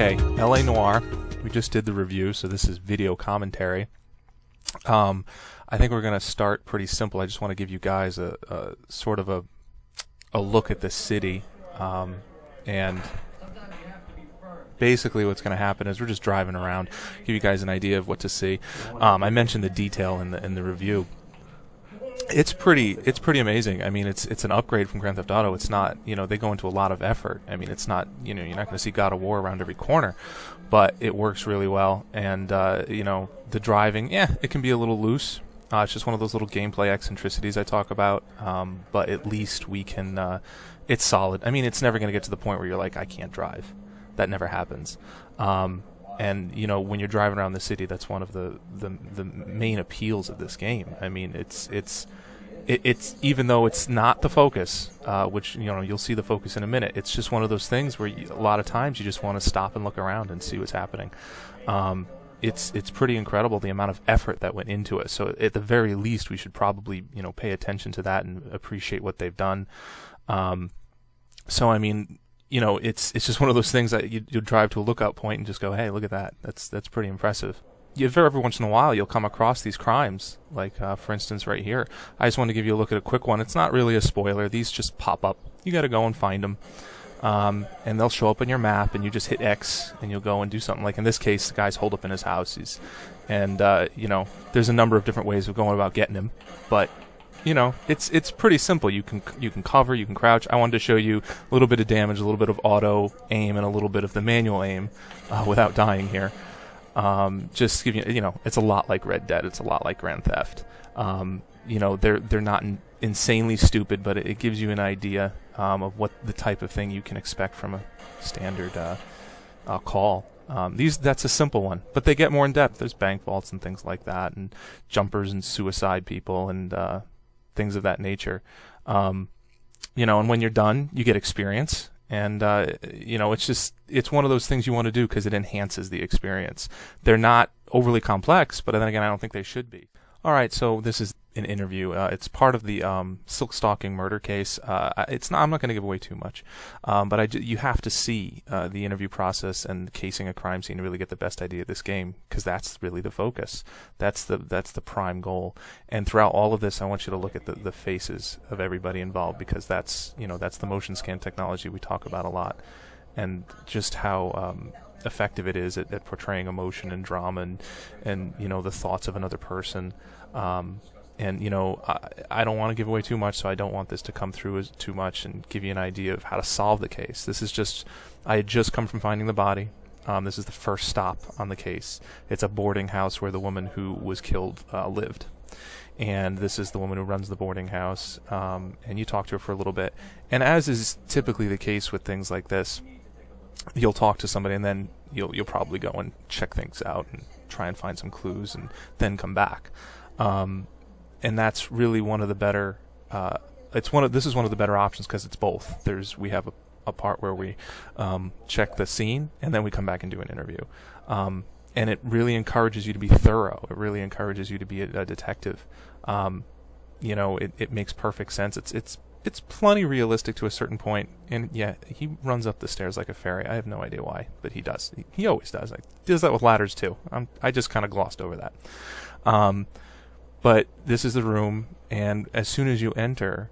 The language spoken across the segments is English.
Okay, LA Noire. We just did the review, so this is video commentary. I think we're going to start pretty simple. I just want to give you guys a sort of a look at the city, and basically what's going to happen is we're just driving around, give you guys an idea of what to see. I mentioned the detail in the review. It's pretty amazing. I mean, it's an upgrade from Grand Theft Auto. It's not, they go into a lot of effort. I mean, it's not, you're not going to see God of War around every corner, but it works really well. And the driving, it can be a little loose. It's just one of those little gameplay eccentricities I talk about. But at least we can. It's solid. I mean, it's never going to get to the point where you're like, I can't drive. That never happens. And when you're driving around the city, that's one of the main appeals of this game. I mean, it's even though it's not the focus, which you'll see the focus in a minute. It's just one of those things where a lot of times you just want to stop and look around and see what's happening. It's pretty incredible the amount of effort that went into it. So at the very least, we should probably pay attention to that and appreciate what they've done. So I mean. It's just one of those things that you drive to a lookout point and just go, hey, look at that. That's pretty impressive. Every once in a while you'll come across these crimes, like for instance right here. I just want to give you a look at a quick one. It's not really a spoiler. These just pop up. You got to go and find them, and they'll show up in your map, and you just hit X, and you'll go and do something. Like in this case, the guy's holed up in his house. There's a number of different ways of going about getting him, but. It's pretty simple. You can cover, you can crouch. I wanted to show you a little bit of damage, a little bit of auto aim, and a little bit of the manual aim without dying here. Just give you, it's a lot like Red Dead. It's a lot like Grand Theft. They're not insanely stupid, but it gives you an idea of what the type of thing you can expect from a standard call. That's a simple one, but they get more in depth. There's bank vaults and things like that, and jumpers and suicide people and things of that nature. And when you're done, you get experience. And, it's one of those things you want to do because it enhances the experience. They're not overly complex, but then again, I don't think they should be. All right, so this is an interview. It's part of the silk stalking murder case. I'm not going to give away too much, but you have to see the interview process and casing a crime scene to really get the best idea of this game, because that's really the focus. That's the prime goal. And throughout all of this, I want you to look at the faces of everybody involved, because that's the motion scan technology we talk about a lot, and just how effective it is at portraying emotion and drama and the thoughts of another person. I don't want to give away too much, so I don't want this to come through as too much and give you an idea of how to solve the case. This is just, I had just come from finding the body. This is the first stop on the case. It's a boarding house where the woman who was killed lived. And this is the woman who runs the boarding house. And you talk to her for a little bit. And as is typically the case with things like this, you'll talk to somebody and then you'll probably go and check things out and try and find some clues and then come back. And that's really one of the better. This is one of the better options because it's both. We have a part where we check the scene and then we come back and do an interview. And it really encourages you to be thorough. It really encourages you to be a detective. It makes perfect sense. It's plenty realistic to a certain point. And yeah, he runs up the stairs like a fairy. I have no idea why, but he does. He always does. He does that with ladders too. I just kind of glossed over that. But this is the room, and as soon as you enter,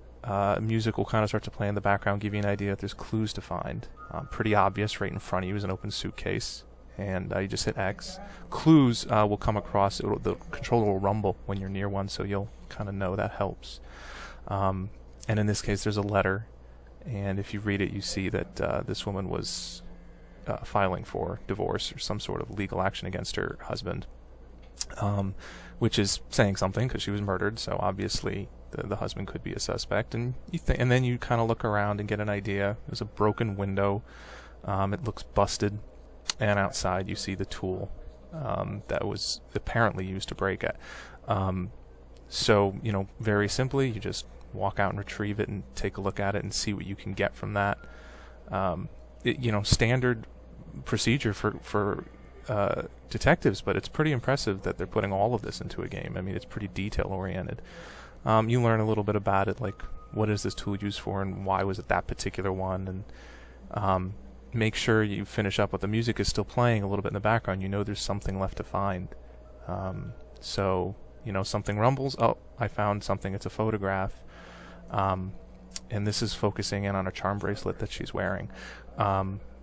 music will kind of start to play in the background, give you an idea that there's clues to find. Pretty obvious, right in front of you is an open suitcase, and you just hit X. Clues will come across. The controller will rumble when you're near one, so you'll kind of know that helps. And in this case, there's a letter, and if you read it, you see that this woman was filing for divorce or some sort of legal action against her husband. Which is saying something because she was murdered, so obviously the husband could be a suspect. And and then you kind of look around and get an idea. There's a broken window. It looks busted, and outside you see the tool that was apparently used to break it. So very simply, you just walk out and retrieve it and take a look at it and see what you can get from that. Standard procedure for detectives, but it's pretty impressive that they're putting all of this into a game. I mean, it's pretty detail-oriented. You learn a little bit about it, like what is this tool used for and why was it that particular one, and make sure you finish up what the music is still playing a little bit in the background. You know there's something left to find. So, something rumbles. Oh, I found something. It's a photograph. And this is focusing in on a charm bracelet that she's wearing,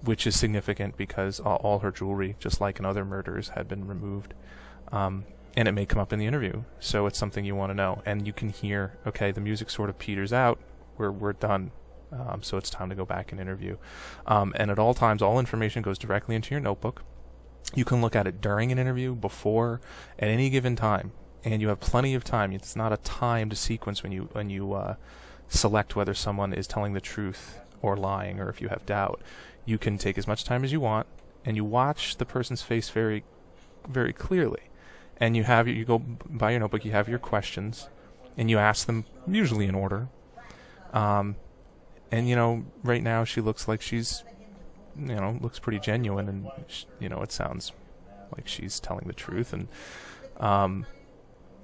which is significant because all her jewelry, just like in other murders, had been removed. And it may come up in the interview, so it's something you want to know. And you can hear, okay, the music sort of peters out. We're done. So it's time to go back and interview. And at all times, all information goes directly into your notebook. You can look at it during an interview, before, at any given time, and you have plenty of time. It's not a timed sequence when you select whether someone is telling the truth or lying, or if you have doubt. You can take as much time as you want, and you watch the person's face very, very clearly. And you go by your notebook, you have your questions, and you ask them usually in order. And right now she looks like she's, looks pretty genuine, and it sounds like she's telling the truth, and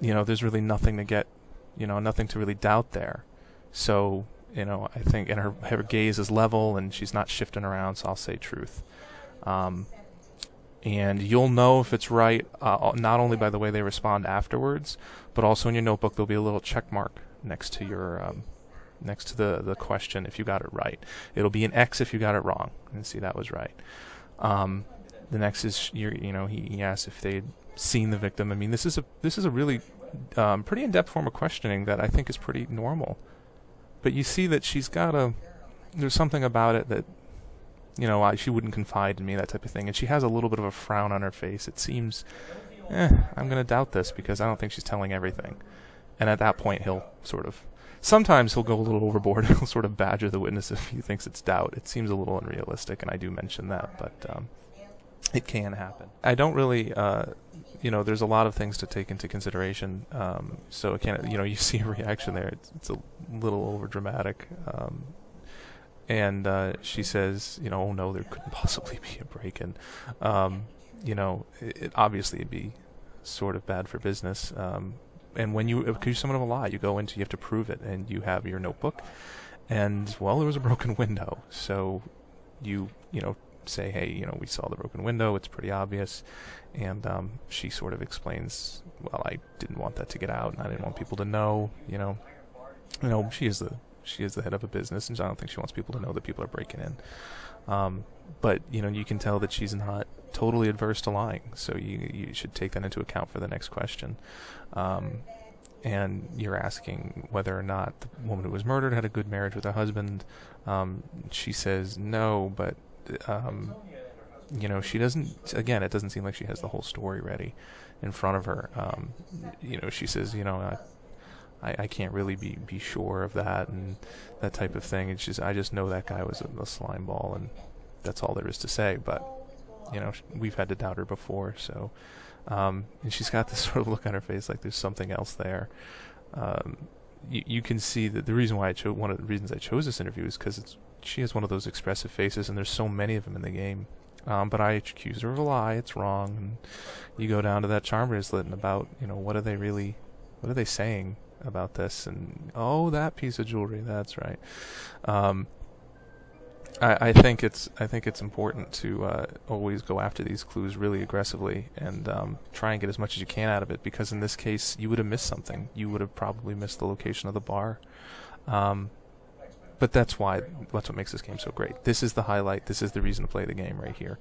there's really nothing to get, nothing to really doubt there. So, I think, and her gaze is level, and she's not shifting around, so I'll say truth. And you'll know if it's right, not only by the way they respond afterwards, but also in your notebook there'll be a little check mark next to your next to the question if you got it right. It'll be an X if you got it wrong, and see, that was right. The next is he asks if they'd seen the victim. I mean, this is a really pretty in-depth form of questioning that I think is pretty normal. But you see that there's something about it that, she wouldn't confide in me, that type of thing. And she has a little bit of a frown on her face. It seems, I'm going to doubt this because I don't think she's telling everything. And at that point, sometimes he'll go a little overboard. He'll sort of badger the witness if he thinks it's doubt. It seems a little unrealistic, and I do mention that, but it can happen. I don't really, there's a lot of things to take into consideration. So it can't, you see a reaction there. It's a little over dramatic. And she says, oh no, there couldn't possibly be a break-in. It obviously would be sort of bad for business. And when you accuse someone of a lie, you have to prove it, and you have your notebook. And, well, there was a broken window. So you say, hey, we saw the broken window. It's pretty obvious. And she sort of explains, well, I didn't want that to get out, and I didn't want people to know, she is the head of a business, and I don't think she wants people to know that people are breaking in. But, you can tell that she's not totally adverse to lying, so you should take that into account for the next question. And you're asking whether or not the woman who was murdered had a good marriage with her husband. She says no, but, she doesn't, again, it doesn't seem like she has the whole story ready in front of her. She says, I can't really be sure of that, and that type of thing. And I just know that guy was a slime ball, and that's all there is to say. But, we've had to doubt her before, so, and she's got this sort of look on her face like there's something else there. You can see that the reason why one of the reasons I chose this interview is because she has one of those expressive faces, and there's so many of them in the game. But I accuse her of a lie. It's wrong. And you go down to that charm bracelet and about, what are they saying about this? And, oh, that piece of jewelry, that's right. I think it's important to always go after these clues really aggressively and try and get as much as you can out of it, because in this case you would have missed something. You would have probably missed the location of the bar. But that's what makes this game so great. This is the highlight. This is the reason to play the game right here.